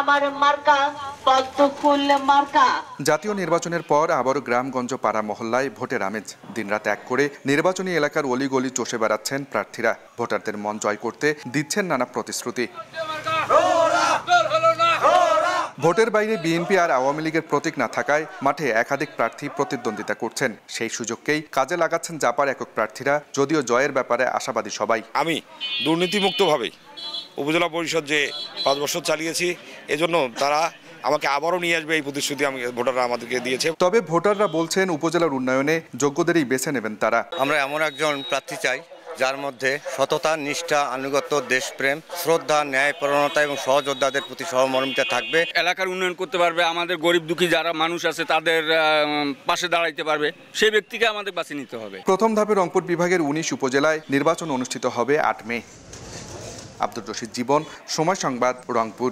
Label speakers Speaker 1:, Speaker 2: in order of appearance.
Speaker 1: আমার মার্কা পদ্ম ফুল মার্কা।
Speaker 2: জাতীয় নির্বাচনের পর আবারও গ্রামগঞ্জ পাড়া মহল্লায় ভোটের আমেজ। দিনরাত এক করে নির্বাচনী এলাকার অলিগলি চষে বেড়াচ্ছেন প্রার্থীরা। ভোটারদের মন জয় করতে দিচ্ছেন নানা প্রতিশ্রুতি। ভোটের বাইরে বিএনপি আর আওয়ামী লীগের প্রতীক না থাকায় মাঠে একাধিক প্রার্থী প্রতিদ্বন্দ্বিতা করছেন। সেই সুযোগকেই কাজে লাগাচ্ছেন জাপার একক প্রার্থীরা, যদিও জয়ের ব্যাপারে আশাবাদী সবাই।
Speaker 3: আমি দুর্নীতিমুক্তভাবে উপজেলা পরিষদ যে 5 বছর চালিয়েছি, এজন্য তারা আমাকে আবারও নিয়ে আসবে এই প্রতিশ্রুতি ভোটাররা আমাদেরকে দিয়েছে।
Speaker 2: তবে ভোটাররা বলছেন উপজেলার উন্নয়নে যোগ্যদেরই বেছে নেবেন তারা।
Speaker 4: আমরা এমন একজন প্রার্থী চাই যার মধ্যে সততা, নিষ্ঠা, আনুগত্য, দেশপ্রেম, শ্রদ্ধা, ন্যায়পরায়ণতা এবং সহযোদ্ধাদের প্রতি সহমর্মিতা থাকবে।
Speaker 5: এলাকার উন্নয়ন করতে পারবে, আমাদের গরিব দুঃখী যারা মানুষ আছে তাদের পাশে দাঁড়াইতে পারবে, সেই ব্যক্তিকে আমাদের বাছে নিতে হবে।
Speaker 2: প্রথম ধাপে রংপুর বিভাগের 19 উপজেলায় নির্বাচন অনুষ্ঠিত হবে 8 মে। আব্দুর রশিদ জীবন, সময় সংবাদ, রংপুর।